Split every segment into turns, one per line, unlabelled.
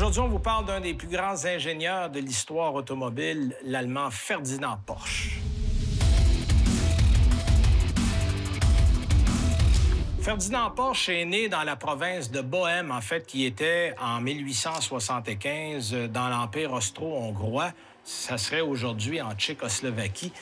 Aujourd'hui, on vous parle d'un des plus grands ingénieurs de l'histoire automobile, l'Allemand Ferdinand Porsche. Ferdinand Porsche est né dans la province de Bohême, en fait, qui était en 1875 dans l'Empire austro-hongrois. Ça serait aujourd'hui en Tchécoslovaquie.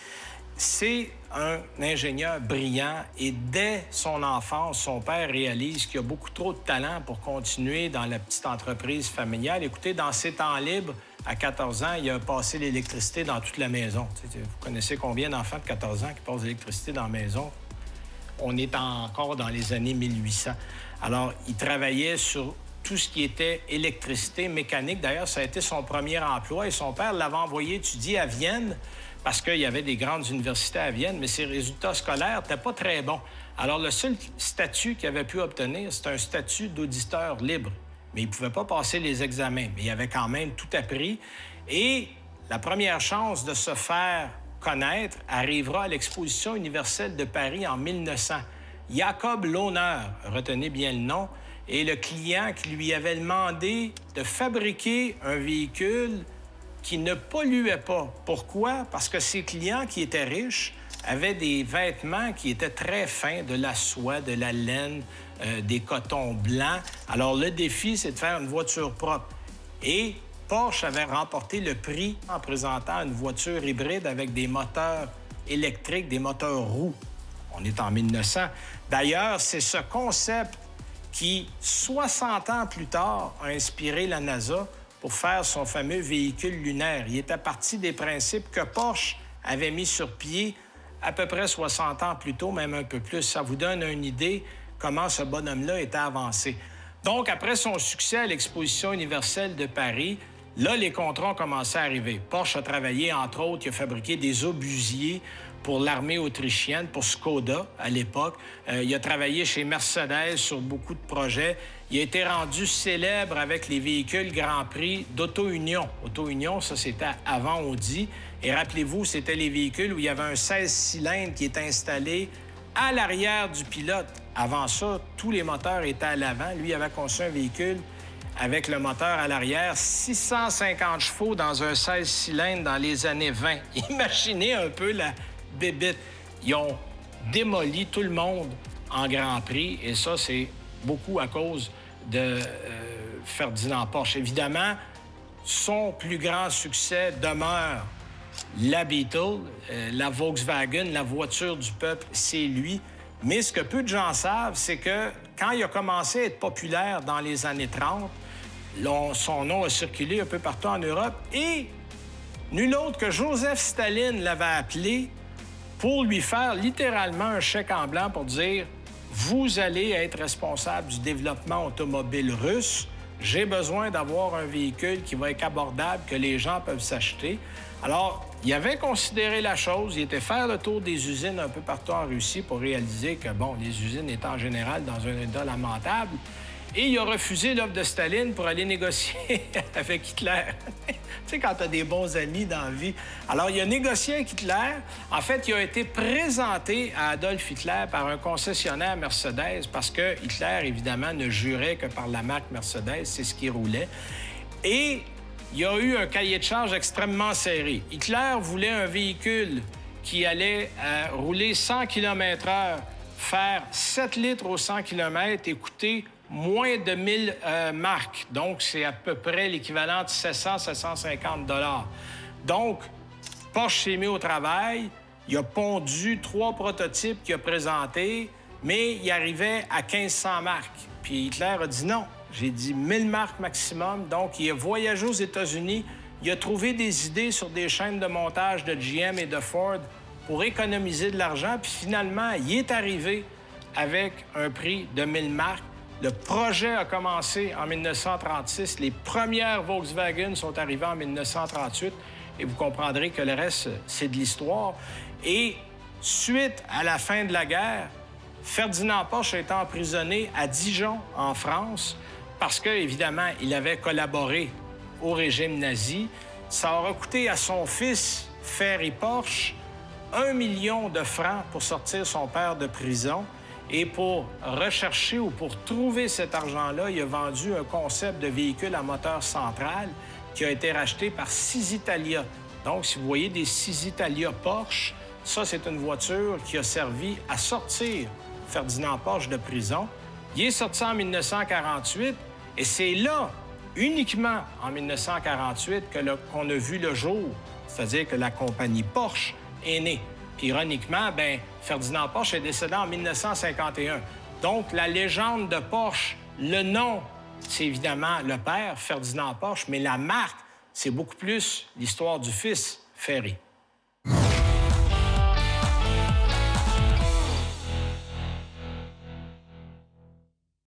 C'est un ingénieur brillant et dès son enfance, son père réalise qu'il a beaucoup trop de talent pour continuer dans la petite entreprise familiale. Écoutez, dans ses temps libres, à 14 ans, il a passé l'électricité dans toute la maison. Vous connaissez combien d'enfants de 14 ans qui passent l'électricité dans la maison? On est encore dans les années 1800. Alors, il travaillait sur tout ce qui était électricité mécanique. D'ailleurs, ça a été son premier emploi et son père l'avait envoyé étudier à Vienne parce qu'il y avait des grandes universités à Vienne, mais ses résultats scolaires n'étaient pas très bons. Alors, le seul statut qu'il avait pu obtenir, c'est un statut d'auditeur libre. Mais il ne pouvait pas passer les examens, mais il avait quand même tout appris. Et la première chance de se faire connaître arrivera à l'Exposition universelle de Paris en 1900. Jacob Lohner, retenez bien le nom, est le client qui lui avait demandé de fabriquer un véhicule qui ne polluait pas. Pourquoi? Parce que ses clients qui étaient riches avaient des vêtements qui étaient très fins, de la soie, de la laine, des cotons blancs. Alors, le défi, c'est de faire une voiture propre. Et Porsche avait remporté le prix en présentant une voiture hybride avec des moteurs électriques, des moteurs roues. On est en 1900. D'ailleurs, c'est ce concept qui, 60 ans plus tard, a inspiré la NASA pour faire son fameux véhicule lunaire. Il était parti des principes que Porsche avait mis sur pied à peu près 60 ans plus tôt, même un peu plus. Ça vous donne une idée comment ce bonhomme-là était avancé. Donc, après son succès à l'Exposition universelle de Paris, là, les contrats ont commencé à arriver. Porsche a travaillé, entre autres, il a fabriqué des obusiers pour l'armée autrichienne, pour Skoda à l'époque. Il a travaillé chez Mercedes sur beaucoup de projets. Il a été rendu célèbre avec les véhicules Grand Prix d'Auto-Union. Auto-Union, ça, c'était avant Audi. Et rappelez-vous, c'était les véhicules où il y avait un 16 cylindres qui était installé à l'arrière du pilote. Avant ça, tous les moteurs étaient à l'avant. Lui, il avait conçu un véhicule avec le moteur à l'arrière, 650 chevaux dans un 16 cylindres dans les années 20. Imaginez un peu la bébite. Ils ont démoli tout le monde en Grand Prix, et ça, c'est beaucoup à cause de Ferdinand Porsche. Évidemment, son plus grand succès demeure la Beetle, la Volkswagen, la voiture du peuple, c'est lui. Mais ce que peu de gens savent, c'est que quand il a commencé à être populaire dans les années 30, son nom a circulé un peu partout en Europe et nul autre que Joseph Staline l'avait appelé pour lui faire littéralement un chèque en blanc pour dire « Vous allez être responsable du développement automobile russe. J'ai besoin d'avoir un véhicule qui va être abordable, que les gens peuvent s'acheter. » Alors, il avait considéré la chose. Il était faire le tour des usines un peu partout en Russie pour réaliser que, bon, les usines étaient en général dans un état lamentable. Et il a refusé l'offre de Staline pour aller négocier avec Hitler. Tu sais, quand tu as des bons amis dans la vie. Alors, il a négocié avec Hitler. En fait, il a été présenté à Adolf Hitler par un concessionnaire Mercedes parce que Hitler, évidemment, ne jurait que par la marque Mercedes. C'est ce qui roulait. Et il y a eu un cahier de charge extrêmement serré. Hitler voulait un véhicule qui allait rouler 100 km/h, faire 7 litres au 100 km et coûter moins de 1000 marks. Donc, c'est à peu près l'équivalent de 700-750 $. Donc, Porsche s'est mis au travail. Il a pondu 3 prototypes qu'il a présentés, mais il arrivait à 1500 marques. Puis Hitler a dit non. J'ai dit 1000 marques maximum. Donc, il a voyagé aux États-Unis. Il a trouvé des idées sur des chaînes de montage de GM et de Ford pour économiser de l'argent. Puis finalement, il est arrivé avec un prix de 1000 marques. Le projet a commencé en 1936. Les premières Volkswagen sont arrivées en 1938. Et vous comprendrez que le reste, c'est de l'histoire. Et suite à la fin de la guerre, Ferdinand Porsche a été emprisonné à Dijon, en France, parce qu'évidemment, il avait collaboré au régime nazi. Ça aura coûté à son fils, Ferry Porsche, 1 million de francs pour sortir son père de prison. Et pour rechercher ou pour trouver cet argent-là, il a vendu un concept de véhicule à moteur central qui a été racheté par Cisitalia. Donc, si vous voyez des Cisitalia Porsche, ça, c'est une voiture qui a servi à sortir Ferdinand Porsche de prison. Il est sorti en 1948 et c'est là, uniquement en 1948, qu'on a vu le jour, c'est-à-dire que la compagnie Porsche est née. Puis, ironiquement, Ferdinand Porsche est décédé en 1951. Donc, la légende de Porsche, le nom, c'est évidemment le père, Ferdinand Porsche, mais la marque, c'est beaucoup plus l'histoire du fils, Ferry.